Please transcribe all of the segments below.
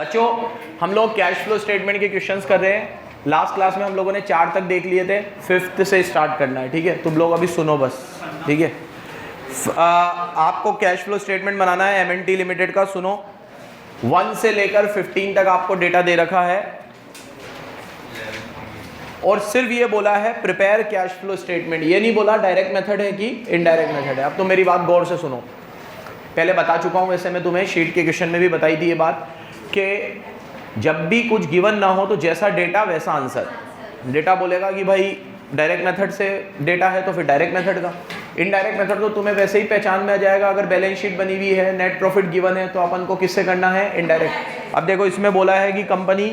बच्चों हम लोग कैश फ्लो स्टेटमेंट के क्वेश्चंस कर रहे हैं। लास्ट क्लास में हम लोगों ने 4 तक देख लिए थे, 5th से स्टार्ट करना है, ठीक है। तुम लोग अभी सुनो बस, ठीक है। आपको कैश फ्लो स्टेटमेंट बनाना है M&T लिमिटेड का। सुनो, 1 से लेकर 15 तक आपको डेटा दे रखा है और सिर्फ ये बोला है प्रिपेयर कैश फ्लो स्टेटमेंट। ये नहीं बोला डायरेक्ट मेथड है कि इनडायरेक्ट मेथड है। अब तो मेरी बात गौर से सुनो, पहले बता चुका हूं, वैसे मैं तुम्हें शीट के क्वेश्चन में भी बताई थी ये बात कि जब भी कुछ गिवन ना हो तो जैसा डेटा वैसा आंसर। डेटा बोलेगा कि भाई डायरेक्ट मेथड से डेटा है तो फिर डायरेक्ट मेथड का, इनडायरेक्ट मेथड तो तुम्हें वैसे ही पहचान में आ जाएगा। अगर बैलेंस शीट बनी हुई है, नेट प्रॉफिट गिवन है, तो अपन को किससे करना है? इनडायरेक्ट। अब देखो इसमें बोला है कि कंपनी,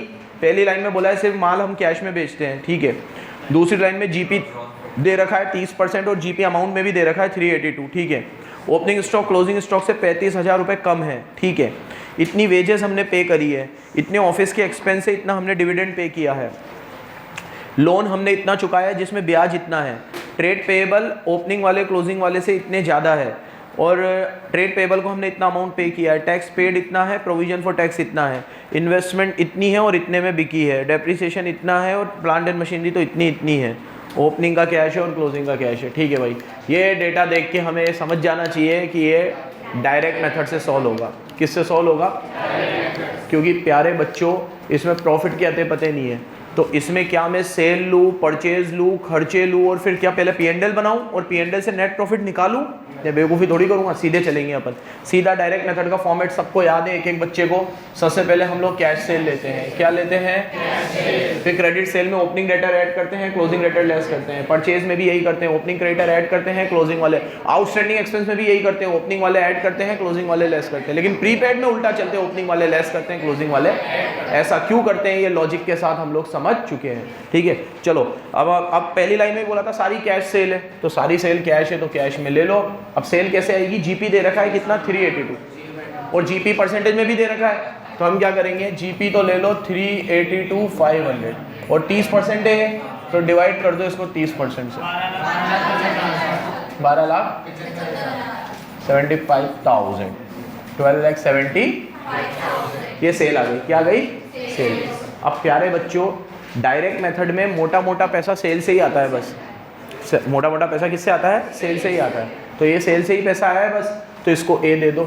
पहली लाइन में बोला है सिर्फ माल हम कैश में बेचते हैं, ठीक है। दूसरी लाइन में जीपी दे रखा है 30% और जीपी अमाउंट में भी दे रखा है 382, ठीक है। ओपनिंग स्टॉक क्लोजिंग स्टॉक से 35,000 रुपये कम है, ठीक है। इतनी वेजेस हमने पे करी है, इतने ऑफिस के एक्सपेंस से इतना हमने डिविडेंड पे किया है, लोन हमने इतना चुकाया है जिसमें ब्याज इतना है, ट्रेड पेएबल ओपनिंग वाले क्लोजिंग वाले से इतने ज़्यादा है और ट्रेड पेएबल को हमने इतना अमाउंट पे किया है, टैक्स पेड इतना है, प्रोविजन फॉर टैक्स इतना है, इन्वेस्टमेंट इतनी है और इतने में बिकी है, डेप्रिसिएशन इतना है और प्लांट एंड मशीनरी तो इतनी है, ओपनिंग का कैश है और क्लोजिंग का कैश है, ठीक है भाई। ये डेटा देख के हमें समझ जाना चाहिए कि ये डायरेक्ट मेथड से सॉल्व होगा। किससे सॉल्व होगा? क्योंकि प्यारे बच्चों इसमें प्रॉफिट के अते पते नहीं है, तो इसमें क्या मैं सेल लूँ, परचेज लूँ, खर्चे लूँ और फिर क्या पहले P&L बनाऊँ और P&L से नेट प्रॉफिट निकालूँ? या बेवकूफ़ी थोड़ी करूँगा, सीधे चलेंगे अपन। सीधा डायरेक्ट मेथड का फॉर्मेट सबको याद है, एक एक बच्चे को। सबसे पहले हम लोग कैश सेल लेते हैं। क्या लेते हैं? फिर क्रेडिट सेल में ओपनिंग डेटर ऐड करते हैं, क्लोजिंग डेटर लेस करते हैं। परचेज में भी यही करते हैं, ओपनिंग क्रेडिटर ऐड करते हैं, क्लोजिंग वाले। आउटस्टैंडिंग एक्सपेंस में भी यही करते हैं, ओपनिंग वाले ऐड करते हैं, क्लोजिंग वाले लेस करते हैं। लेकिन प्रीपेड में उल्टा चलते हैं, ओपनिंग वाले लेस करते हैं, क्लोजिंग वाले। ऐसा क्यों करते हैं? ये लॉजिक के साथ हम लोग समझ चुके हैं, ठीक है। चलो अब पहली लाइन में बोला था सारी कैश सेल है, तो सारी सेल कैश है तो कैश में ले लो। अब सेल कैसे आएगी? जीपी दे रखा है कितना? 382 और जीपी परसेंटेज में भी दे रखा है, तो हम क्या करेंगे? जीपी तो ले लो 382,500 और 30% है तो डिवाइड कर दो इसको 30% से, 12,75,000, 12,70,000 ये सेल आ गई। क्या गई? सेल। अब प्यारे बच्चों डायरेक्ट मेथड में मोटा मोटा पैसा सेल से ही आता है, बस मोटा मोटा पैसा किससे आता है? सेल से ही आता है। तो ये सेल से ही पैसा आया है बस, तो इसको ए दे दो।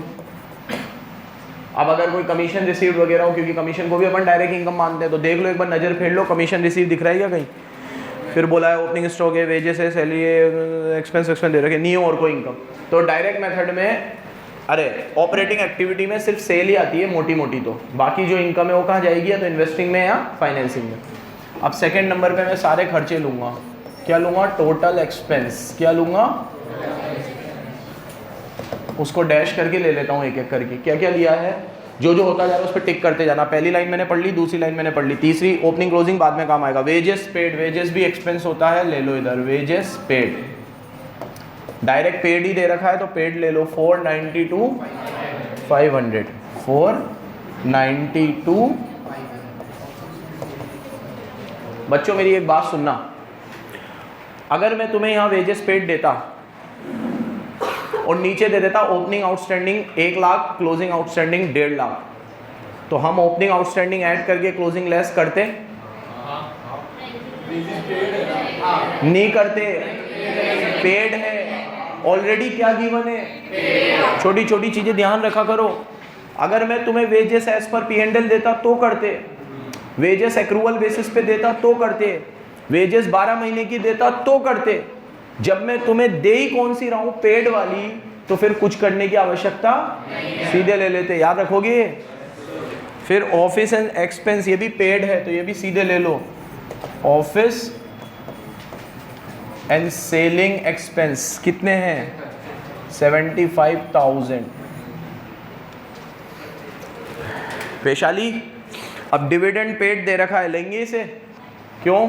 अब अगर कोई कमीशन रिसीव वगैरह हो, क्योंकि कमीशन को भी अपन डायरेक्ट इनकम मानते हैं, तो देख लो एक बार, नजर फेर लो, कमीशन रिसीव दिख रहा है क्या कहीं? फिर बोला है ओपनिंग स्टॉक है, वेजेस है, सैलरी है, एक्सपेंस दे रखे, नहीं हो और कोई इनकम। तो डायरेक्ट मेथड में, अरे ऑपरेटिंग एक्टिविटी में सिर्फ सेल ही आती है मोटी मोटी, तो बाकी जो इनकम है वो कहाँ जाएगी? या तो इन्वेस्टिंग में या फाइनेंसिंग में। अब सेकेंड नंबर पे मैं सारे खर्चे लूँगा। क्या लूँगा? Total expense. क्या लूँगा? उसको डैश करके ले लेता हूँ एक एक करके। क्या क्या लिया है, जो जो होता जा रहा है उस पर टिक करते जाना। पहली लाइन मैंने पढ़ ली, दूसरी लाइन मैंने पढ़ ली, तीसरी ओपनिंग क्लोजिंग बाद में काम आएगा। वेजेस पेड, वेजेस भी एक्सपेंस होता है, ले लो इधर वेजेस पेड। डायरेक्ट पेड ही दे रखा है तो पेड ले लो 492,500, 492। बच्चों मेरी एक बात सुनना, अगर मैं तुम्हें यहाँ वेजेस पेड देता और नीचे दे देता opening outstanding 1 lakh, closing outstanding 1.5 lakh, तो हम ओपनिंग आउटस्टैंडिंग ऐड करके क्लोजिंग लेस करते? नहीं करते, पेड है ऑलरेडी। क्या गिवन है? छोटी छोटी चीजें ध्यान रखा करो। अगर मैं तुम्हें वेजेस एज पर P&L देता तो करते, वेजेस एक्रूवल बेसिस पे देता तो करते, वेजेस 12 महीने की देता तो करते। जब मैं तुम्हें दे ही कौन सी रहा हूं? पेड वाली, तो फिर कुछ करने की आवश्यकता, सीधे ले लेते। याद रखोगे? फिर ऑफिस एंड एक्सपेंस, ये भी पेड है तो ये भी सीधे ले लो। ऑफिस एंड सेलिंग एक्सपेंस कितने हैं? 75,000। वैशाली अब डिविडेंड पेड दे रखा है, लेंगे इसे? क्यों?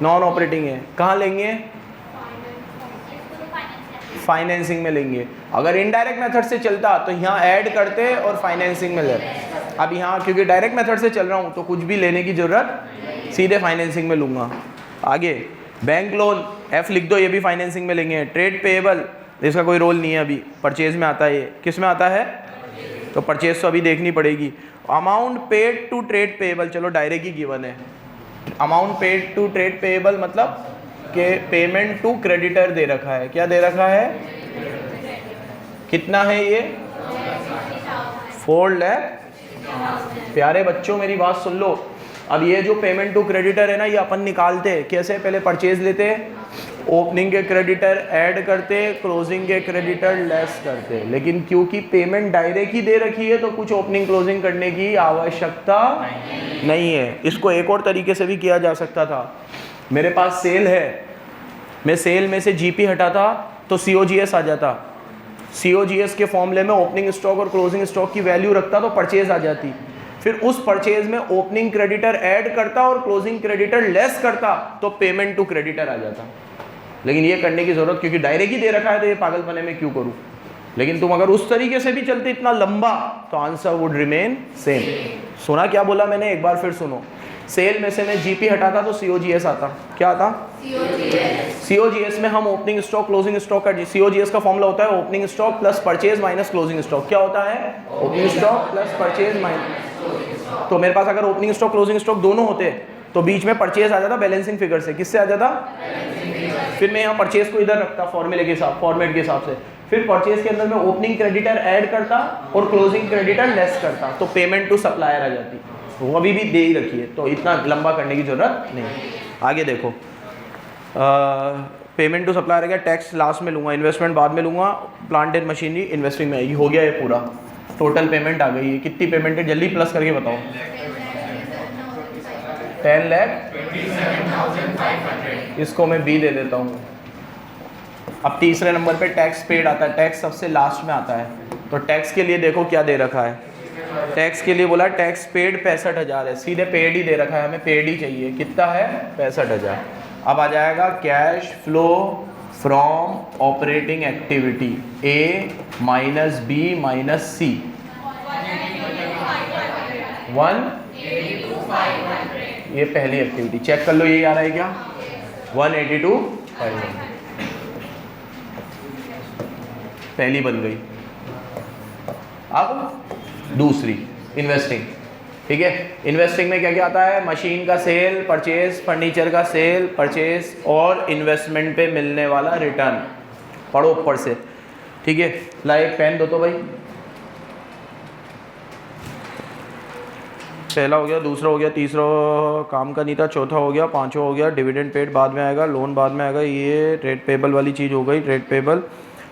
नॉन ऑपरेटिंग है। कहाँ लेंगे? फाइनेंसिंग में लेंगे। अगर इनडायरेक्ट मेथड से चलता तो यहाँ ऐड करते और फाइनेंसिंग में लेते। अब यहाँ क्योंकि डायरेक्ट मेथड से चल रहा हूँ तो कुछ भी लेने की जरूरत, सीधे फाइनेंसिंग में लूँगा। आगे बैंक लोन F लिख दो, ये भी फाइनेंसिंग में लेंगे। ट्रेड पेएबल इसका कोई रोल नहीं है, अभी परचेज में आता है। ये किस में आता है? तो परचेज तो अभी देखनी पड़ेगी। Amount paid to trade payable, चलो डायरेक्ट ही गिवन है। Amount paid to trade payable मतलब कि पेमेंट टू क्रेडिटर दे रखा है। क्या दे रखा है? कितना है ये? 4 लाख। प्यारे बच्चों मेरी बात सुन लो। अब ये जो पेमेंट टू क्रेडिटर है ना, ये अपन निकालते हैं कैसे? पहले परचेज लेते, ओपनिंग के क्रेडिटर ऐड करते, क्लोजिंग के क्रेडिटर लेस करते। लेकिन क्योंकि पेमेंट डायरेक्ट ही दे रखी है तो कुछ ओपनिंग क्लोजिंग करने की आवश्यकता नहीं है। इसको एक और तरीके से भी किया जा सकता था। मेरे पास सेल है, मैं सेल में से जीपी हटाता तो सीओजीएस आ जाता। सीओजीएस के फॉर्मूले में ओपनिंग स्टॉक और क्लोजिंग स्टॉक की वैल्यू रखता तो परचेज आ जाती। फिर उस परचेज में ओपनिंग क्रेडिटर ऐड करता और क्लोजिंग क्रेडिटर लेस करता तो पेमेंट टू क्रेडिटर आ जाता। लेकिन ये करने की जरूरत, क्योंकि डायरेक्ट ही दे रखा है तो ये पागलपने में क्यों करूं। लेकिन तुम अगर उस तरीके से भी चलते इतना लंबा तो आंसर वुड रिमेन सेम। सुना क्या बोला मैंने? एक बार फिर सुनो। सेल में से मैं जीपी हटाता तो सीओजीएस आता। क्या आता? सीओजीएस में हम ओपनिंग स्टॉक क्लोजिंग स्टॉक का, सीओजीएस का फॉर्मूला होता है opening stock plus purchase minus closing stock. क्या होता है? Opening stock plus purchase minus. तो मेरे पास अगर ओपनिंग स्टॉक क्लोजिंग स्टॉक दोनों होते तो बीच में परचेज आ जाता बैलेंसिंग फिगर से। किससे आ जाता? फिर मैं यहाँ परचेज को इधर रखता फॉर्मूले के हिसाब, फॉर्मेट के हिसाब से। फिर परचेज के अंदर मैं ओपनिंग क्रेडिटर ऐड करता और क्लोजिंग क्रेडिटर लेस करता तो पेमेंट टू सप्लायर आ जाती। वो अभी भी दे ही रखी है तो इतना लंबा करने की जरूरत नहीं। आगे देखो, पेमेंट टू सप्लायर आ गया, टैक्स लास्ट में लूँगा, इन्वेस्टमेंट बाद में लूँगा, प्लांट एंड मशीनरी इन्वेस्टिंग में आएगी। हो गया ये पूरा, टोटल पेमेंट आ गई है। कितनी पेमेंट है जल्दी प्लस करके बताओ? 10 लाख। इसको मैं बी दे देता हूँ। अब तीसरे नंबर पे टैक्स पेड आता है, टैक्स सबसे लास्ट में आता है। तो टैक्स के लिए देखो क्या दे रखा है। टैक्स के लिए बोला टैक्स पेड 65,000 है, सीधे पेड ही दे रखा है, हमें पेड ही चाहिए। कितना है? 65,000। अब आ जाएगा cash flow from operating activity A minus B minus C 1। ये पहली एक्टिविटी चेक कर लो, ये आ रहा है क्या? 182,500 पहली बन गई। अब दूसरी इन्वेस्टिंग, ठीक है। इन्वेस्टिंग में क्या क्या आता है? मशीन का सेल, परचेज, फर्नीचर का सेल, परचेज और इन्वेस्टमेंट पे मिलने वाला रिटर्न। पढ़ो ऊपर से, ठीक है। ला एक पेन दो तो भाई। पहला हो गया, दूसरा हो गया, तीसरा काम का नहीं था, चौथा हो गया, पांचवा हो गया, डिविडेंड पेड बाद में आएगा, लोन बाद में आएगा, ये ट्रेड पेबल वाली चीज़ हो गई, ट्रेड पेबल,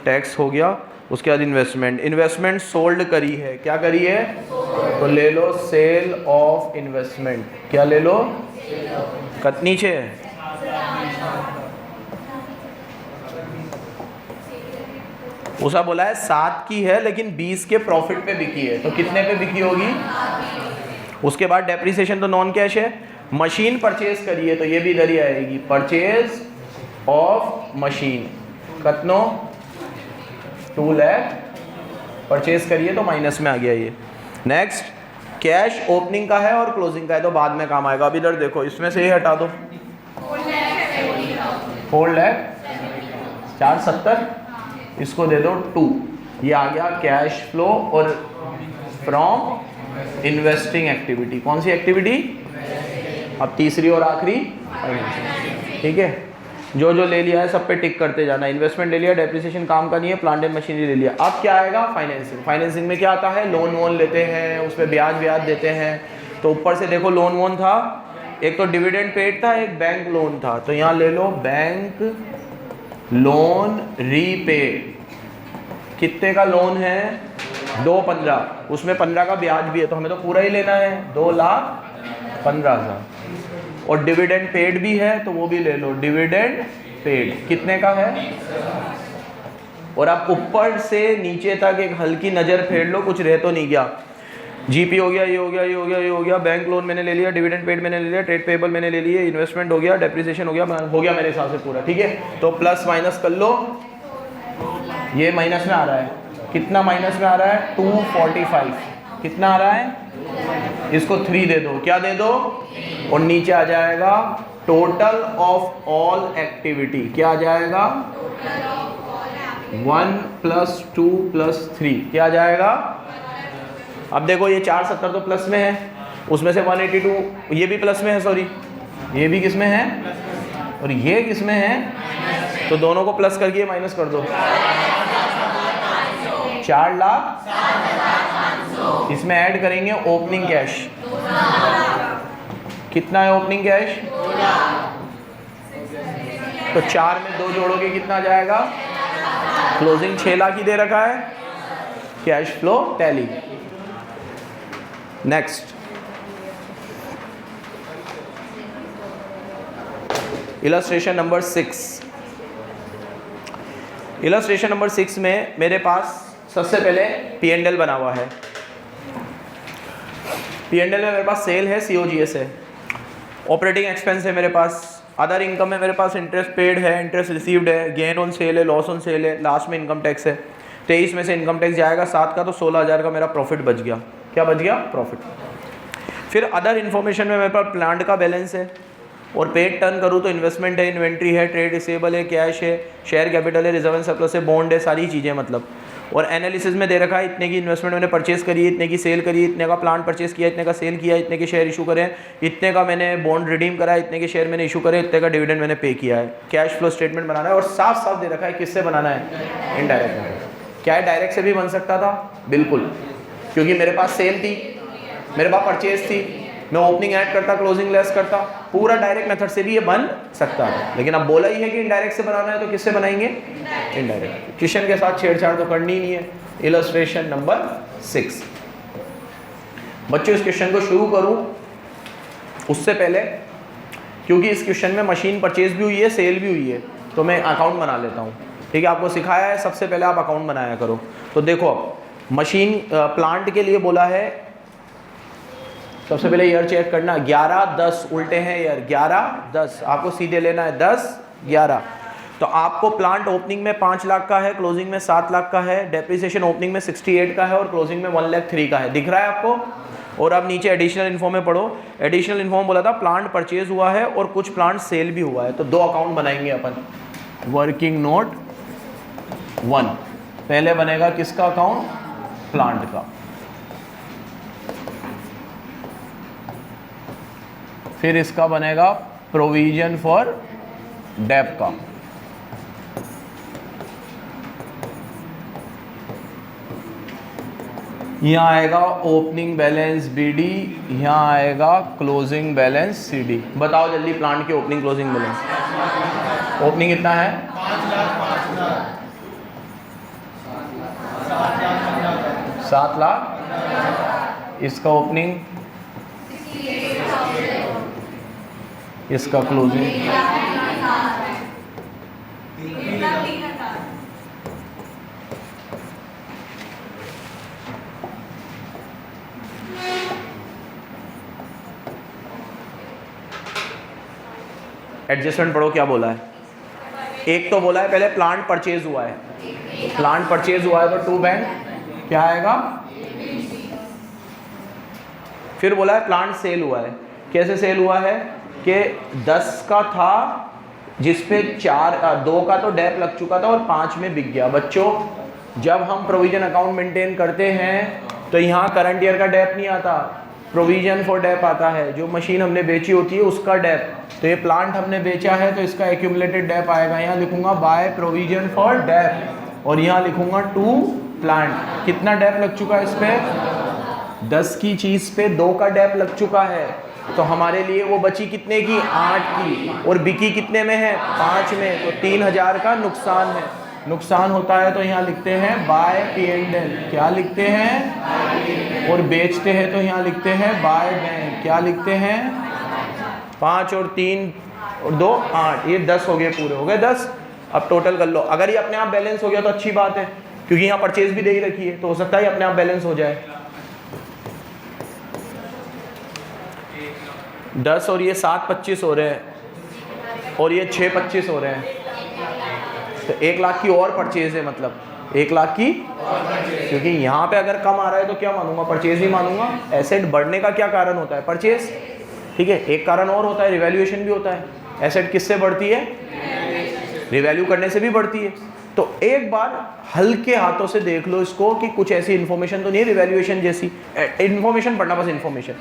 टैक्स हो गया। उसके बाद इन्वेस्टमेंट, इन्वेस्टमेंट सोल्ड करी है, क्या करी है? तो ले लो सेल ऑफ इन्वेस्टमेंट। क्या ले लो? कितनी छे? उसा बोला है 7 की है लेकिन 20 के प्रॉफिट पे बिकी है, तो कितने पे बिकी होगी? उसके बाद डेप्रिसिएशन तो नॉन कैश है। मशीन परचेज करी है तो ये भी इधर ही आएगी, परचेज ऑफ मशीन। कितनो? 2 लाख परचेज करिए तो माइनस में आ गया ये। नेक्स्ट, कैश ओपनिंग का है और क्लोजिंग का है तो बाद में काम आएगा। अब इधर देखो, इसमें से ये हटा दो, 4 लाख 470, इसको दे दो 2। ये आ गया कैश फ्लो और फ्रॉम इन्वेस्टिंग एक्टिविटी। कौन सी एक्टिविटी? अब तीसरी और आखिरी, ठीक है। जो जो ले लिया है सब पे टिक करते जाना। इन्वेस्टमेंट ले लिया, डेप्रिसिएशन काम का नहीं है, प्लांट एंड मशीनरी ले लिया। अब क्या आएगा? फाइनेंसिंग। फाइनेंसिंग में क्या आता है? लोन वोन लेते हैं, उस पर ब्याज देते हैं। तो ऊपर से देखो लोन वोन था, एक तो डिविडेंड पेड था, एक बैंक लोन था। तो यहाँ ले लो बैंक लोन रीपेड। कितने का लोन है? 215, उसमें 15 का ब्याज भी है तो हमें तो पूरा ही लेना है, 2,15,000। और डिविडेंड पेड भी है तो वो भी ले लो, डिविडेंड पेड कितने का है? और आप ऊपर से नीचे तक एक हल्की नज़र फेर लो, कुछ रह तो नहीं गया। जीपी हो गया, ये हो गया, ये हो गया, ये हो गया, बैंक लोन मैंने ले लिया, डिविडेंड पेड मैंने ले लिया, ट्रेड पेबल मैंने ले लिए, इन्वेस्टमेंट हो गया, डेप्रिसिएशन हो गया मेरे हिसाब से पूरा, ठीक है। तो प्लस माइनस कर लो, ये माइनस में आ रहा है। कितना माइनस में आ रहा है? 245। कितना आ रहा है? इसको 3 दे दो। क्या दे दो? और नीचे आ जाएगा टोटल ऑफ ऑल एक्टिविटी। क्या आ जाएगा? 1 + 2 + 3। क्या आ जाएगा? अब देखो ये 470 तो प्लस में है, उसमें से 182 ये भी प्लस में है, सॉरी ये भी किस में है और ये किस में है, तो दोनों को प्लस करके माइनस कर दो। 4 लाख, इसमें ऐड करेंगे ओपनिंग कैश। कितना है ओपनिंग कैश? तो 4 में 2 जोड़ोगे कितना जाएगा? क्लोजिंग 6 लाख ही दे रखा है, cash flow tally. Next illustration number 6। Illustration number 6 में मेरे पास सबसे पहले P&L बना हुआ है। P&L में मेरे पास सेल है, COGS है, ऑपरेटिंग एक्सपेंस है मेरे पास, अदर इनकम में मेरे पास इंटरेस्ट पेड है, इंटरेस्ट रिसीव्ड है, गेन ऑन सेल है, लॉस ऑन सेल है, लास्ट में इनकम टैक्स है। 23 में से इनकम टैक्स जाएगा 7 का, तो 16,000 का मेरा प्रॉफिट बच गया। क्या बच गया? प्रॉफिट। फिर अदर इन्फॉर्मेशन में मेरे पास प्लांट का बैलेंस है और पेड टर्न करूँ तो इन्वेस्टमेंट है, इन्वेंट्री है, ट्रेड रिसीवेबल है, कैश है, शेयर कैपिटल है, रिजर्व एंड सरप्लस है, बॉन्ड है, सारी चीज़ें मतलब। और एनालिसिस में दे रखा है इतने की इन्वेस्टमेंट मैंने परचेस करी है, इतने की सेल करी, इतने का प्लांट परचेस किया, इतने का सेल किया, इतने के शेयर इशू करे, इतने का मैंने बॉन्ड रिडीम करा, इतने के शेयर मैंने इशू करे, इतने का डिविडेंड मैंने पे किया है। कैश फ्लो स्टेटमेंट बनाना है और साफ साफ दे रखा है किससे बनाना है? इनडायरेक्ट। क्या है? डायरेक्ट से भी बन सकता था, बिल्कुल, क्योंकि मेरे पास सेल थी, मेरे पास परचेज थी, मैं ओपनिंग ऐड करता, क्लोजिंग लेस करता, पूरा डायरेक्ट मेथड से भी ये बन सकता है। लेकिन अब बोला ही है कि इनडायरेक्ट से बनाना है, तो किससे बनाएंगे? इनडायरेक्ट। क्वेश्चन के साथ छेड़छाड़ तो करनी ही नहीं है। Illustration number 6। बच्चों इस क्वेश्चन को शुरू करूं उससे पहले, क्योंकि इस क्वेश्चन में मशीन परचेज भी हुई है, सेल भी हुई है, तो मैं अकाउंट बना लेता हूं। ठीक है, आपको सिखाया है सबसे पहले आप अकाउंट बनाया करो। तो देखो अब मशीन प्लांट के लिए बोला है, सबसे पहले ईयर चेक करना, 11-10 उल्टे हैं ईयर, 11-10 आपको सीधे लेना है, 10-11। तो आपको प्लांट ओपनिंग में 5 लाख का है, क्लोजिंग में 7 लाख का है, डेप्रिसिएशन ओपनिंग में 68 का है और क्लोजिंग में 1,03,000 का है। दिख रहा है आपको? और अब नीचे एडिशनल इन्फो में पढ़ो। एडिशनल इन्फो में बोला था प्लांट परचेज हुआ है और कुछ प्लांट सेल भी हुआ है, तो 2 अकाउंट बनाएंगे अपन। वर्किंग नोट 1 पहले बनेगा किसका अकाउंट? प्लांट का। फिर इसका बनेगा प्रोविजन फॉर डेप का। यहाँ आएगा ओपनिंग बैलेंस BD, यहाँ आएगा क्लोजिंग बैलेंस CD। बताओ जल्दी प्लांट के ओपनिंग क्लोजिंग बैलेंस। ओपनिंग कितना है? 7 लाख। इसका ओपनिंग, इसका क्लोजिंग, एडजस्टमेंट पढ़ो क्या बोला है। एक तो बोला है पहले प्लांट परचेज हुआ है, प्लांट परचेज हुआ है तो टू बैंक क्या आएगा? फिर बोला है प्लांट सेल हुआ है। कैसे सेल हुआ है कि 10 का था जिसपे 2 का तो डेप लग चुका था और 5 में बिक गया। बच्चों जब हम प्रोविजन अकाउंट मेंटेन करते हैं तो यहाँ करंट ईयर का डेप नहीं आता, प्रोविजन फॉर डेप आता है। जो मशीन हमने बेची होती है उसका डेप, तो ये प्लांट हमने बेचा है तो इसका एक्यूमुलेटेड डेप आएगा। यहाँ लिखूंगा बाय प्रोविजन फॉर डेप और यहाँ लिखूंगा टू प्लांट। कितना डेप लग चुका है इस पे? 10 की चीज पे 2 का डेप लग चुका है, तो हमारे लिए वो बची कितने की? 8 की, और बिकी कितने में है? 5 में, तो 3,000 का नुकसान है। नुकसान होता है तो यहाँ लिखते हैं बाय P&L। क्या लिखते हैं? और बेचते हैं तो यहाँ लिखते हैं बाय बैंक। क्या लिखते हैं? 5 और 3 और 2 8, ये 10 हो गए, पूरे हो गए 10। अब टोटल कर लो। अगर ये अपने आप बैलेंस हो गया तो अच्छी बात है, क्योंकि यहाँ परचेज भी दे ही रखी है, तो हो सकता है अपने आप बैलेंस हो जाए। 10 और ये 7 25 हो रहे हैं और ये 6 25 हो रहे हैं, तो 1 लाख की और परचेज है, मतलब 1 लाख की, क्योंकि यहाँ पे अगर कम आ रहा है तो क्या मानूंगा? परचेज ही मानूंगा। एसेट बढ़ने का क्या कारण होता है? परचेज। ठीक है, एक कारण और होता है, रिवैल्यूएशन भी होता है। एसेट किससे बढ़ती है? रिवैल्यू करने से भी बढ़ती है। तो एक बार हल्के हाथों से देख लो इसको कि कुछ ऐसी इन्फॉर्मेशन तो नहीं है रिवैल्यूएशन जैसी। इन्फॉर्मेशन पढ़ना, बस इन्फॉर्मेशन।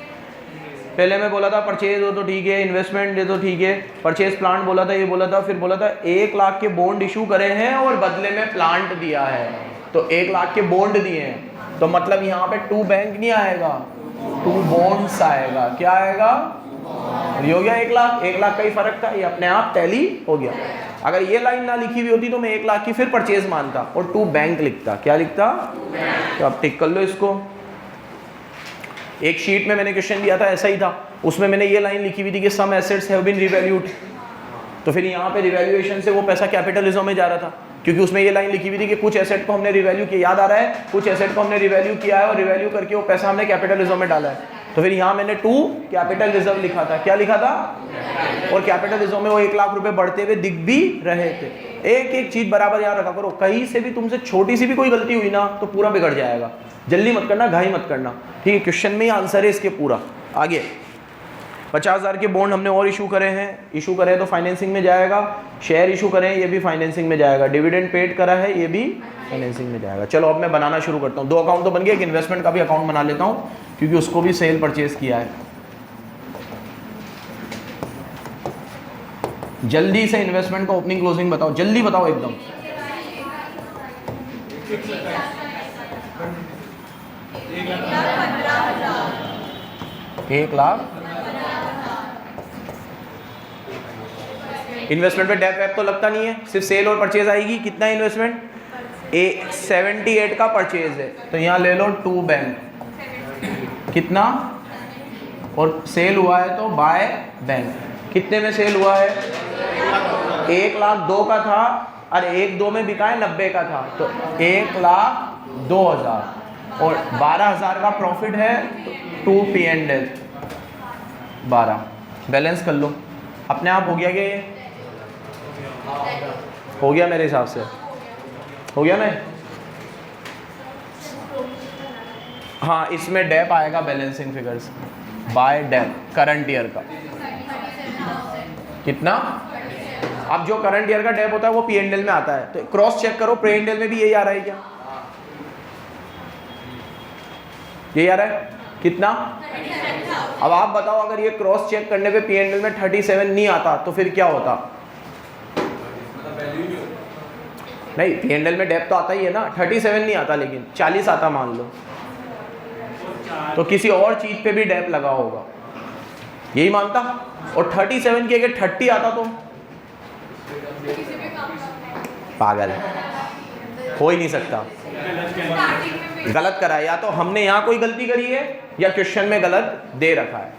पहले मैं बोला था परचेज हो तो ठीक है, इन्वेस्टमेंट दे तो ठीक है, परचेज प्लांट बोला था, ये बोला था, फिर बोला था 1 लाख के बॉन्ड इशू करे हैं और बदले में प्लांट दिया है, तो 1 लाख के बॉन्ड दिए हैं, तो मतलब यहाँ पे 2 बैंक नहीं आएगा, 2 बॉन्ड्स आएगा। क्या आएगा? ये हो गया 1 लाख, 1 लाख का ही फर्क था, ये अपने आप टैली हो गया। अगर ये लाइन ना लिखी हुई होती तो मैं 1 लाख की फिर परचेज मानता और 2 बैंक लिखता। क्या लिखता? तो आप टिक कर लो इसको। एक शीट में मैंने क्वेश्चन दिया था, ऐसा ही था, उसमें मैंने ये लाइन लिखी हुई थी कि some assets have been revalued, तो फिर यहाँ पे रिवैल्यूएशन से वो पैसा कैपिटलिज्म में जा रहा था, क्योंकि उसमें ये लाइन लिखी हुई थी कि कुछ एसेट को हमने रिवैल्यू किया, याद आ रहा है, कुछ एसेट को हमने रिवैल्यू किया है और रिवैल्यू करके वो पैसा हमने कैपिटलिज्म में डाला है। तो फिर यहाँ मैंने 2 कैपिटल रिजर्व लिखा था। क्या लिखा था? और कैपिटल रिजर्व में वो 1 लाख रुपए बढ़ते हुए दिख भी रहे थे। एक एक चीज बराबर याद रखा करो, कहीं से भी तुमसे छोटी सी भी कोई गलती हुई ना तो पूरा बिगड़ जाएगा। जल्दी मत करना, घाई मत करना, ठीक है? क्वेश्चन में ही आंसर है इसके पूरा। आगे 50,000 के बॉन्ड हमने और इशू करे हैं, इशू करे तो फाइनेंसिंग में जाएगा, शेयर इशू करें ये भी फाइनेंसिंग में जाएगा, डिविडेंड पेड करा है ये भी फाइनेंसिंग में जाएगा। चलो अब मैं बनाना शुरू करता हूँ। 2 अकाउंट तो बन गए, एक इन्वेस्टमेंट का भी अकाउंट बना लेता हूँ क्योंकि उसको भी सेल परचेज किया है। जल्दी से इन्वेस्टमेंट का ओपनिंग क्लोजिंग बताओ, जल्दी बताओ एकदम। 1 लाख। इन्वेस्टमेंट पे डेप वेप तो लगता नहीं है, सिर्फ सेल और परचेज आएगी। कितना इन्वेस्टमेंट? 78 का परचेज है, तो यहाँ ले लो 2 बैंक। कितना? और सेल हुआ है तो बाय बैंक। कितने में सेल हुआ है? 1 लाख 2 का था, अरे 1-2 में बिका है 90 का था, तो 1 लाख 2,000 और 12,000 का प्रॉफिट है, 2 P&L 12। बैलेंस कर लो, अपने आप हो गया क्या? ये हो गया मेरे हिसाब से, हो गया ना? हाँ, इसमें डेप आएगा balancing figures by dep current year का। कितना? अब जो करंट ईयर का डेप होता है वो P&L में आता है, तो क्रॉस चेक करो P&L में भी यही आ रहा है क्या? यही आ रहा है। कितना? अब आप बताओ, अगर ये क्रॉस चेक करने पे P&L में 37 नहीं आता तो फिर क्या होता? नहीं, P&L में डेप तो आता ही है ना, 37 नहीं आता, लेकिन 40 आता मान लो, तो किसी और चीज पे भी डेप लगा होगा, यही मानता। और 37 की अगर 30 आता तो पागल, हो ही नहीं सकता। गलत करा है, या तो हमने यहाँ कोई गलती करी है या क्वेश्चन में गलत दे रखा है।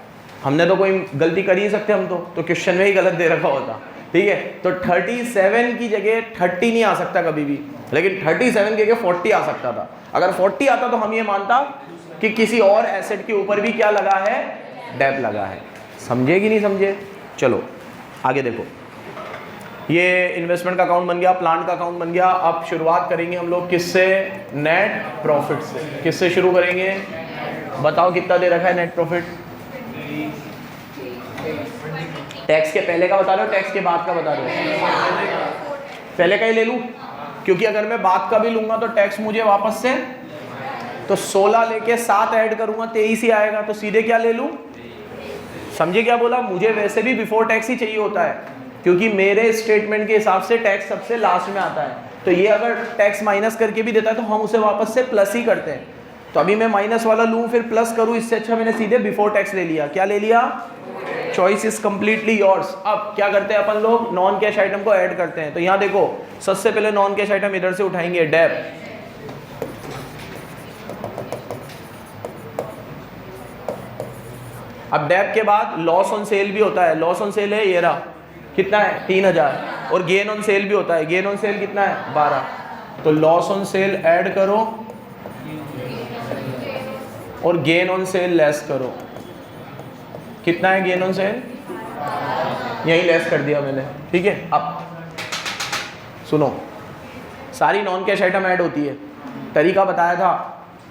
हमने तो कोई गलती कर ही सकते हम तो क्वेश्चन में ही गलत दे रखा होता, ठीक है? तो 37 की जगह 30 नहीं आ सकता कभी भी, लेकिन 37 की जगह 40 आ सकता था। अगर 40 आता तो हम ये मानता कि किसी और एसेट के ऊपर भी क्या लगा है? डेप लगा है। समझे कि नहीं समझे? चलो आगे देखो, ये इन्वेस्टमेंट का अकाउंट बन गया, प्लांट का अकाउंट बन गया। अब शुरुआत करेंगे हम लोग किससे? नेट प्रॉफिट से। किससे शुरू करेंगे? बताओ कितना दे रखा है नेट प्रॉफिट? टैक्स के पहले का बता रहे हो, टैक्स के बाद का बता रहे हो? पहले का ही ले लूं, क्योंकि अगर मैं बाद का भी लूंगा तो टैक्स मुझे वापस से, तो 16 लेके 7 ऐड करूंगा 23 ही आएगा, तो सीधे क्या ले लूं? समझे क्या बोला? मुझे वैसे भी बिफोर टैक्स ही चाहिए होता है, क्योंकि मेरे स्टेटमेंट के हिसाब से टैक्स सबसे लास्ट में आता है। तो ये अगर टैक्स माइनस करके भी देता है तो हम उसे वापस से प्लस ही करते हैं। तो अभी मैं माइनस वाला लूँ फिर प्लस करूँ, इससे अच्छा मैंने सीधे बिफोर टैक्स ले लिया। क्या ले लिया? Choice is completely yours. अब क्या करते हैं अपन लोग? नॉन कैश आइटम को ऐड करते हैं। तो यहाँ देखो, सबसे पहले नॉन कैश आइटम इधर से उठाएंगे, डेप। अब डेप के बाद लॉस ऑन सेल भी होता है। लॉस ऑन सेल है ये रहा, कितना है? 3,000। और गेन ऑन सेल भी होता है। गेन ऑन सेल कितना है? 12। तो लॉस ऑन सेल ऐड करो और गेन ऑन सेल लेस करो। कितना है गेन ऑन सेल? यही लेस कर दिया मैंने, ठीक है? अब सुनो, सारी नॉन कैश आइटम ऐड होती है। तरीका बताया था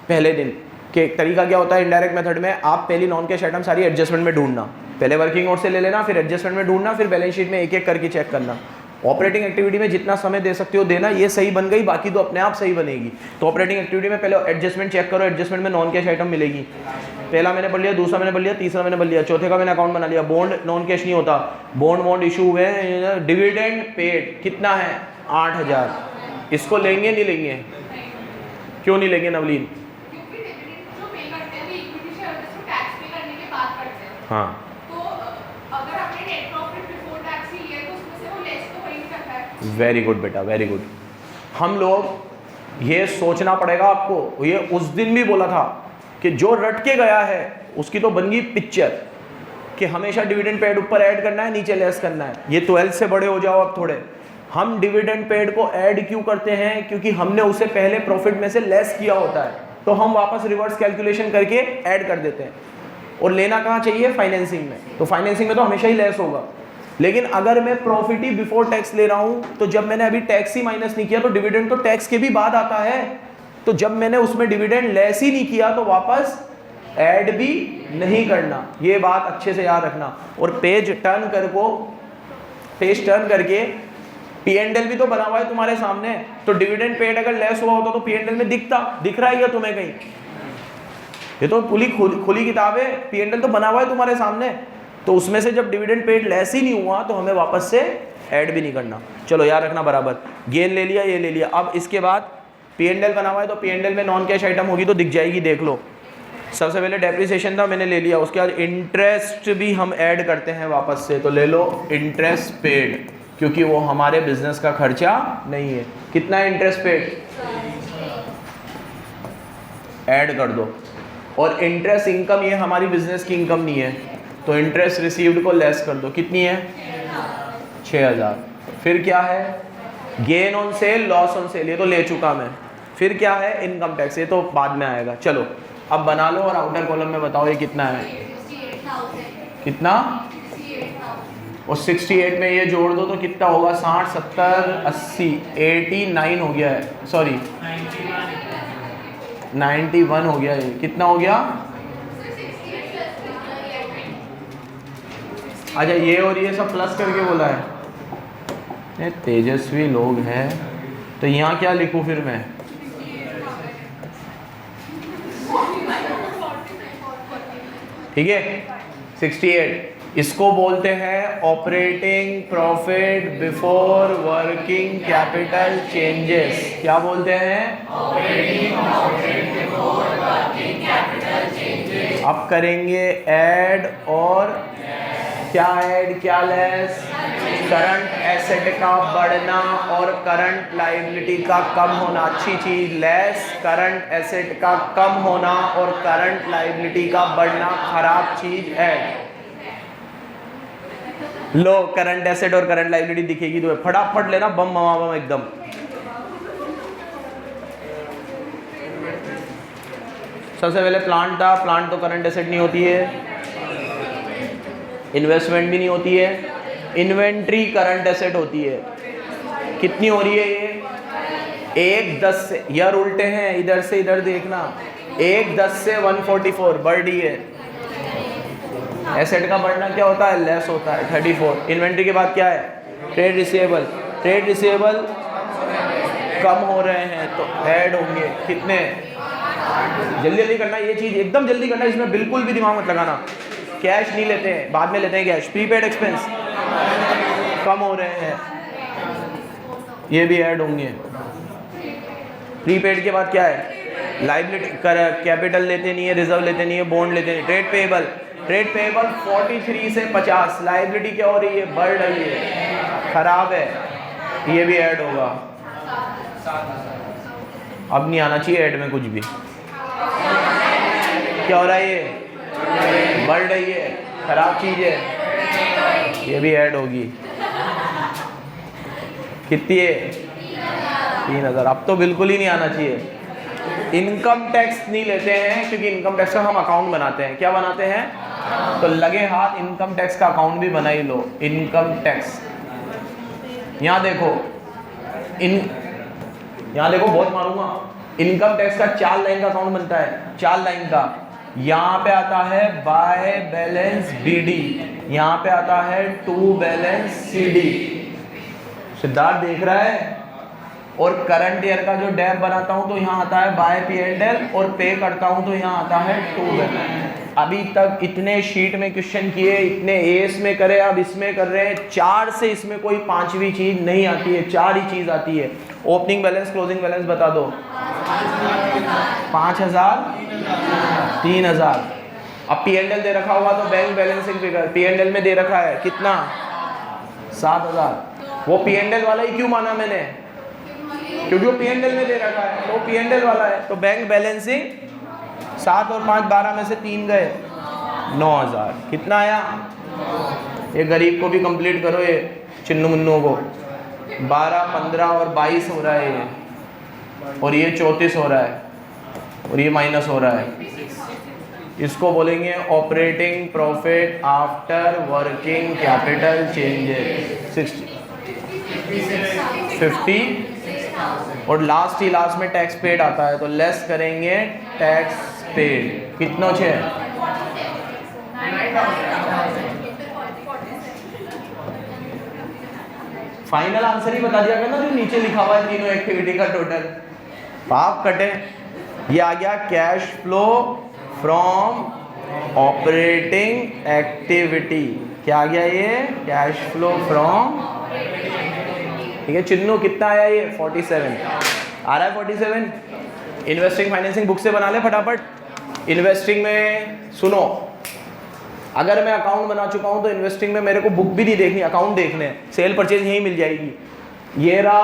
पहले दिन कि तरीका क्या होता है इनडायरेक्ट मेथड में। आप पहली नॉन कैश आइटम सारी एडजस्टमेंट में ढूंढना, पहले वर्किंग नोट से ले लेना, फिर एडजस्टमेंट में ढूंढना, फिर बैलेंस शीट में एक एक करके चेक करना। ऑपरेटिंग एक्टिविटी में जितना समय दे सकते हो देना, ये सही बन गई, बाकी तो अपने आप सही बनेगी। तो ऑपरेटिंग एक्टिविटी में पहले एडजस्टमेंट चेक करो, एडजस्टमेंट में नॉन कैश आइटम मिलेगी। पहला मैंने पढ़ लिया, दूसरा मैंने पढ़ लिया, तीसरा मैंने पढ़ लिया, चौथे का मैंने अकाउंट बना लिया। बॉन्ड नॉन कैश नहीं होता, बॉन्ड इशू हुए हैं। डिविडेंड पेड कितना है? 8,000। इसको लेंगे नहीं लेंगे? क्यों नहीं लेंगे नवलीन? हाँ, वेरी गुड बेटा, वेरी गुड। हम लोग ये सोचना पड़ेगा आपको, ये उस दिन भी बोला था कि जो रट के गया है उसकी तो बन गई पिक्चर कि हमेशा डिविडेंड पेड ऊपर ऐड करना है, नीचे लेस करना है। ये 12th से बड़े हो जाओ अब थोड़े। हम डिविडेंड पेड को ऐड क्यों करते हैं? क्योंकि हमने उसे पहले प्रॉफिट में से लेस किया होता है, तो हम वापस रिवर्स कैलकुलेशन करके ऐड कर देते हैं। और लेना कहाँ चाहिए? फाइनेंसिंग में। तो फाइनेंसिंग में तो हमेशा ही लेस होगा। लेकिन अगर मैं प्रॉफिट ही बिफोर टैक्स ले रहा हूं, तो जब मैंने अभी टैक्स ही माइनस नहीं किया, तो डिविडेंड तो टैक्स के भी बाद आता है। तो जब मैंने उसमें डिविडेंड लेस ही नहीं किया, तो वापस ऐड भी नहीं करना। ये बात अच्छे से याद रखना। और पेज टर्न करके P&L भी तो बना हुआ है तुम्हारे सामने। तो डिविडेंड पेड अगर लेस हुआ होता तो P&L में दिख रहा है क्या तुम्हें कहीं? ये तो खुली किताब है, P&L तो बना हुआ है तुम्हारे सामने। तो उसमें से जब डिविडेंड पेड लेस ही नहीं हुआ, तो हमें वापस से ऐड भी नहीं करना। चलो याद रखना बराबर। गेन ले लिया, ये ले लिया। अब इसके बाद P&L बना हुआ है, तो P&L में नॉन कैश आइटम होगी तो दिख जाएगी, देख लो। सबसे पहले डेप्रिसिएशन था, मैंने ले लिया। उसके बाद इंटरेस्ट भी हम ऐड करते हैं वापस से, तो ले लो इंटरेस्ट पेड, क्योंकि वो हमारे बिजनेस का खर्चा नहीं है। कितना है इंटरेस्ट पेड? ऐड कर दो। और इंटरेस्ट इनकम, ये हमारी बिजनेस की इनकम नहीं है, तो इंटरेस्ट रिसीव्ड को लेस कर दो। कितनी है? 6,000। फिर क्या है? Gain on sale, loss on sale, ये तो ले चुका मैं। फिर क्या है? इनकम टैक्स, ये तो बाद में आएगा। चलो अब बना लो और आउटर कॉलम में बताओ ये कितना है। कितना? और 68 में ये जोड़ दो तो कितना होगा? 60, 70, 80, 89 हो गया है। सॉरी 91 हो गया। ये कितना हो गया? अच्छा, ये और ये सब प्लस करके बोला है। ये तेजस्वी लोग हैं। तो यहाँ क्या लिखूँ फिर मैं? ठीक है, 68। इसको बोलते हैं operating profit before working capital changes. क्या बोलते हैं? Operating profit before working capital changes. अब करेंगे ऐड, और क्या ऐड क्या लेस? करंट एसेट का बढ़ना और करंट लायबिलिटी का कम होना अच्छी चीज, लेस करंट एसेट का कम होना और करंट लायबिलिटी का बढ़ना खराब चीज ऐड। लो, करंट एसेट और करंट लायबिलिटी दिखेगी तो फटाफट लेना, बम बम एकदम। सबसे पहले प्लांट था, प्लांट तो करंट एसेट नहीं होती है, इन्वेस्टमेंट भी नहीं होती है। इन्वेंट्री करंट एसेट होती है। कितनी हो रही है ये? 1/10 से, यार उल्टे हैं, इधर से इधर देखना। 1/10 से 144 बढ़ रही है। एसेट का बढ़ना क्या होता है? लेस होता है, 34। इन्वेंट्री के बाद क्या है? Trade receivable. ट्रेड रिसीवेबल कम हो रहे हैं तो ऐड होंगे। कितने? जल्दी जल्दी करना, ये चीज़ एकदम जल्दी करना, इसमें बिल्कुल भी दिमाग मत लगाना। कैश नहीं लेते हैं, बाद में लेते हैं कैश। प्रीपेड एक्सपेंस कम हो रहे हैं, ये भी ऐड होंगे। प्रीपेड के बाद क्या है? लायबिलिटी, कैपिटल लेते नहीं है, रिजर्व लेते नहीं है, बॉन्ड लेते नहीं। ट्रेड पेएबल, ट्रेड पेएबल 43 से 50। लायबिलिटी क्या हो रही है? बढ़ रही है, खराब है, ये भी ऐड होगा। अब नहीं आना चाहिए ऐड में कुछ भी। क्या हो रहा है? ये बढ़ रही है, खराब चीज है, ये भी ऐड होगी। कितनी है? 3,000। अब तो बिल्कुल ही नहीं आना चाहिए। इनकम टैक्स नहीं लेते हैं, क्योंकि इनकम टैक्स का हम अकाउंट बनाते हैं। क्या बनाते हैं? तो लगे हाथ इनकम टैक्स का अकाउंट भी बना ही लो। इनकम टैक्स, यहाँ देखो, यहाँ देखो, बहुत मारूंगा। इनकम टैक्स का 4 लाइन का अकाउंट बनता है, 4 लाइन का। यहाँ पे आता है बाय बैलेंस BD, यहाँ पे आता है टू बैलेंस CD। सिद्धार्थ देख रहा है। और करंट ईयर का जो डेप बनाता हूं तो यहाँ आता है बाय P&L और पे करता हूं तो यहाँ आता है टू बैलेंस। अभी तक इतने शीट में क्वेश्चन किए, इतने एस में करे, अब इसमें कर रहे हैं। 4 से इसमें कोई पांचवी चीज नहीं आती है, 4 ही चीज आती है। ओपनिंग बैलेंस क्लोजिंग बैलेंस बता दो। 5000 3000। अब P&L दे रखा होगा तो बैंक बैलेंसिंग फिगर P&L में दे रखा है कितना 7000। वो P&L वाला ही क्यों माना मैंने, क्योंकि वो P&L में दे रखा है तो P&L वाला है। तो बैंक बैलेंसिंग 7 और 5 12 में से 3 गए 9000। कितना आया, ये गरीब को भी कंप्लीट करो, ये चिन्नू मुन्नू को 12 15 और 22 हो रहा है ये, और ये 34 हो रहा है, और ये माइनस हो रहा है। इसको बोलेंगे operating profit after working capital changes 50। और लास्ट में टैक्स पेड आता है तो लेस करेंगे टैक्स पेड। कितना छे, फाइनल आंसर ही बता दिया करना जो नीचे लिखा हुआ है तीनों एक्टिविटी का टोटल। पाप कटे, ये आ गया cash flow from operating activity. क्या आ गया ये, कैश फ्लो फ्रॉम, ठीक है। चिन्नू कितना आया ये 47 आ रहा है 47। इन्वेस्टिंग फाइनेंसिंग बुक से बना ले फटाफट। इन्वेस्टिंग में सुनो, अगर मैं अकाउंट बना चुका हूं तो इन्वेस्टिंग में मेरे को बुक भी नहीं देखनी, अकाउंट देखने हैं। सेल परचेज यही मिल जाएगी। ये रहा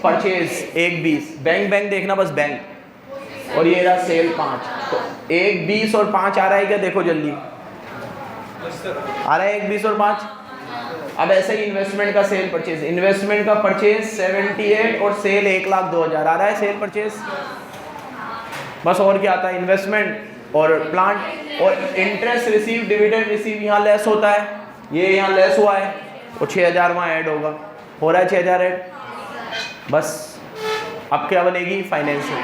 परचेज 1 20, बैंक देखना बस बैंक, और ये रहा सेल 5। तो 1 20 और 5 आ रहा है क्या, देखो जल्दी आ रहा है 1 20 और 5। अब ऐसे ही इन्वेस्टमेंट का सेल परचेज, इन्वेस्टमेंट का परचेज 78 और सेल 1,02,000 आ रहा है सेल परचेज। बस और क्या आता है, इन्वेस्टमेंट और प्लांट और इंटरेस्ट रिसीव डिविडेंड रिसीव यहाँ लेस होता है, ये यहाँ लेस हुआ है और 6000 वहाँ ऐड होगा, हो रहा है 6000 ऐड। बस अब क्या बनेगी, फाइनेंसिंग।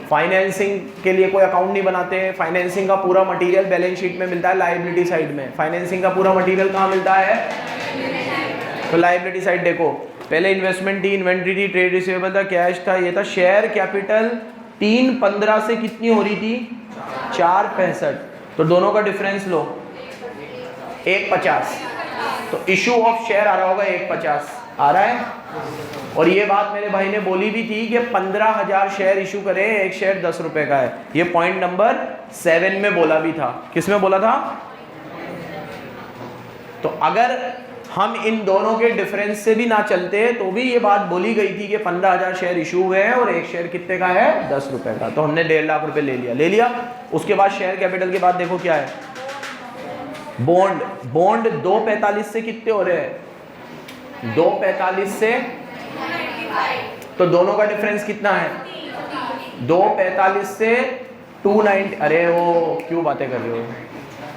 फाइनेंसिंग के लिए कोई अकाउंट नहीं बनाते हैं। फाइनेंसिंग का पूरा मटेरियल बैलेंस शीट में मिलता है, लायबिलिटी साइड में। फाइनेंसिंग का पूरा मटेरियल कहाँ मिलता है, तो लायबिलिटी साइड। देखो पहले इन्वेस्टमेंट थी, इन्वेंट्री थी, ट्रेड रिसीवेबल था, कैश था, ये था। शेयर कैपिटल 315 से कितनी हो रही थी 465, तो दोनों का डिफरेंस लो 150। तो इशू ऑफ शेयर आ रहा होगा 150 आ रहा है। और ये बात मेरे भाई ने बोली भी थी कि 15,000 शेयर इशू करें, एक शेयर 10 रुपए का है। ये पॉइंट नंबर 7 में बोला भी था। किस में बोला था, तो अगर हम इन दोनों के डिफरेंस से भी ना चलते तो भी ये बात बोली गई थी कि 15,000 शेयर इशू हुए हैं और एक शेयर कितने का है 10 रुपए का। तो हमने 1.5 लाख रुपए ले लिया। उसके बाद शेयर कैपिटल के बाद देखो क्या है, बॉन्ड 245 से कितने हो रहे हैं 245 से, तो दोनों का डिफरेंस कितना है 245 से 290। अरे वो क्यों बातें कर रहे हो,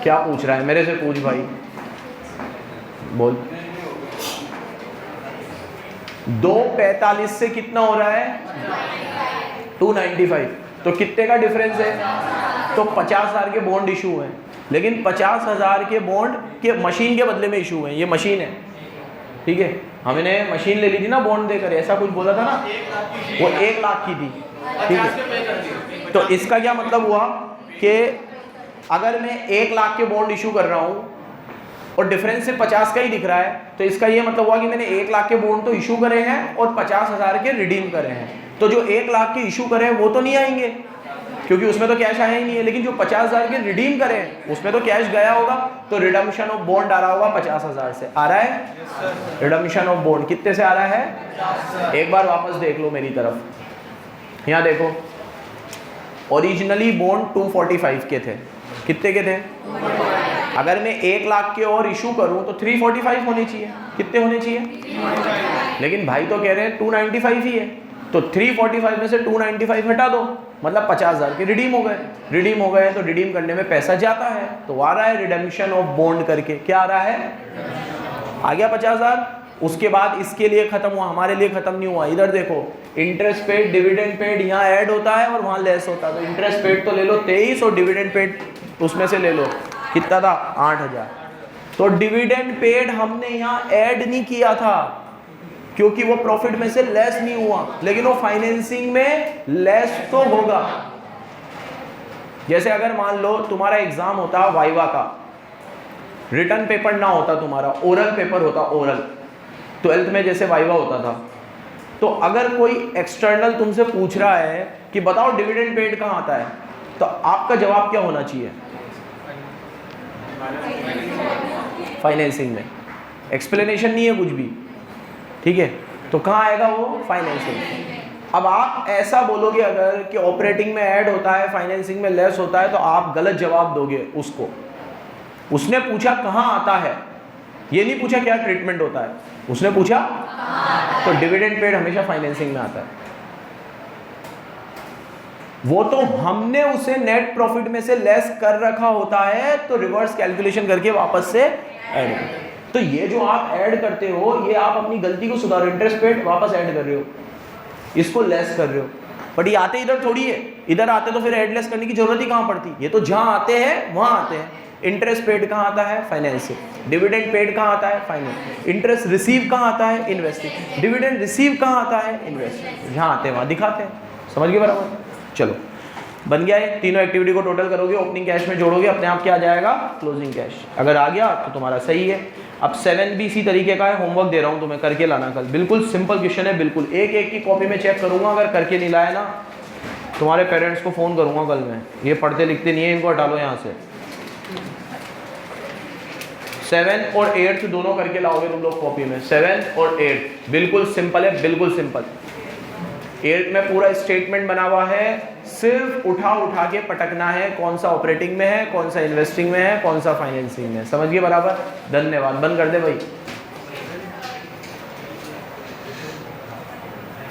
क्या पूछ रहा है मेरे से, पूछ भाई बोल। 245 से कितना हो रहा है 295, तो कितने का डिफरेंस है, तो 50,000 के बॉन्ड इशू हुए, लेकिन 50,000 के बॉन्ड के मशीन के बदले में इशू हुए। ये मशीन है, ठीक है, हमने मशीन ले ली थी ना बॉन्ड देकर, ऐसा कुछ बोला था ना, वो 1 लाख की थी, ठीक है। तो इसका क्या मतलब हुआ कि अगर मैं 1 लाख के बॉन्ड इशू कर रहा हूँ और डिफरेंस से 50 का ही दिख रहा है, तो इसका ये मतलब हुआ कि मैंने 1 लाख के बॉन्ड तो इशू करे हैं और 50,000 के रिडीम करे हैं। तो जो 1 लाख के इशू करे हैं वो तो नहीं आएंगे क्योंकि उसमें तो कैश आया ही नहीं है, लेकिन जो 50,000 के रिडीम करे हैं उसमें तो कैश गया होगा। तो रिडम्पशन ऑफ बॉन्ड आ रहा होगा 50,000 से, आ रहा है रिडम्पशन ऑफ बॉन्ड कितने से आ रहा है, एक बार वापस देख लो मेरी तरफ, यहाँ देखो ओरिजिनली बॉन्ड 245 के थे, कितने के थे, अगर मैं 1 लाख के और इशू करूं तो 345 होने चाहिए, कितने होने चाहिए, लेकिन भाई तो कह रहे हैं 295 ही है, तो 345 में से 295 हटा दो, मतलब 50,000 के रिडीम हो गए तो रिडीम करने में पैसा जाता है, तो आ रहा है रिडेम्पशन ऑफ बॉन्ड करके, क्या आ रहा है, आ गया 50,000। उसके बाद इसके लिए खत्म हुआ, हमारे लिए खत्म नहीं हुआ। इधर देखो इंटरेस्ट पेड डिविडेंड पेड यहाँ ऐड होता है और वहाँ लेस होता है, तो इंटरेस्ट पेड तो ले लो 23 और डिविडेंड पेड उसमें से ले लो, कितना था 8,000। तो डिविडेंड पेड हमने यहाँ ऐड नहीं किया था क्योंकि वो प्रॉफिट में से लेस नहीं हुआ, लेकिन वो फाइनेंसिंग में लेस तो होगा। जैसे अगर मान लो तुम्हारा एग्जाम होता वाइवा का, रिटर्न पेपर ना होता तुम्हारा, ओरल पेपर होता, ओरल 12th में जैसे वाइवा होता था, तो अगर कोई एक्सटर्नल तुमसे पूछ रहा है कि बताओ डिविडेंड पेड कहाँ आता है, तो आपका जवाब क्या होना चाहिए? फाइनेंसिंग में। एक्सप्लेनेशन नहीं है कुछ भी, ठीक है, तो कहाँ आएगा वो? फाइनेंसिंग। अब आप ऐसा बोलोगे अगर कि ऑपरेटिंग में ऐड होता है, फाइनेंसिंग में लेस होता है, तो आप गलत जवाब दोगे उसको। उसने पूछा कहाँ आता है, ये नहीं पूछा क्या ट्रीटमेंट होता है, उसने पूछा तो डिविडेंड पेड हमेशा फाइनेंसिंग में आता है। वो तो हमने उसे नेट प्रॉफिट में से लेस कर रखा होता है, तो रिवर्स कैलकुलेशन करके वापस से ऐड। तो ये जो आप ऐड करते हो, ये आप अपनी गलती को सुधारो। इंटरेस्ट पेड वापस ऐड कर रहे हो, इसको लेस कर रहे हो, बट ये आते इधर थोड़ी है। इधर आते तो फिर ऐड लेस करने की जरूरत ही कहां पड़ती? ये तो जहां आते हैं वहां आते हैं। इंटरेस्ट पेड कहां आता है? फाइनेंसिंग। डिविडेंड पेड कहां आता है? फाइनेंस। इंटरेस्ट रिसीव कहां आता है? इन्वेस्टिंग। डिविडेंड रिसीव कहां आता है? इन्वेस्टिंग। जहां आते हैं वहां दिखाते हैं। समझ गए बराबर? चलो, बन गया है। तीनों एक्टिविटी को टोटल करोगे, ओपनिंग कैश में जोड़ोगे, अपने आप क्या आ जाएगा? Closing cash. अगर आ गया तो तुम्हारा सही है। अब 7 भी इसी तरीके का है, होमवर्क दे रहा हूं तुम्हें, करके लाना कल। बिल्कुल सिंपल क्वेश्चन है, बिल्कुल एक एक की कॉपी में चेक करूंगा, अगर करके नहीं लाया ना तुम्हारे पेरेंट्स को फोन करूंगा कल मैं। ये पढ़ते लिखते नहीं है, इनको हटा लो यहाँ से। 7 और 8 दोनों करके लाओगे तुम लोग कॉपी में। 7 और 8 बिल्कुल सिंपल है, बिल्कुल सिंपल। 8 में पूरा स्टेटमेंट बना हुआ है, सिर्फ उठा उठा के पटकना है, कौन सा ऑपरेटिंग में है, कौन सा इन्वेस्टिंग में है, कौन सा फाइनेंसिंग में है। समझ गए बराबर? धन्यवाद। बंद कर दे भाई।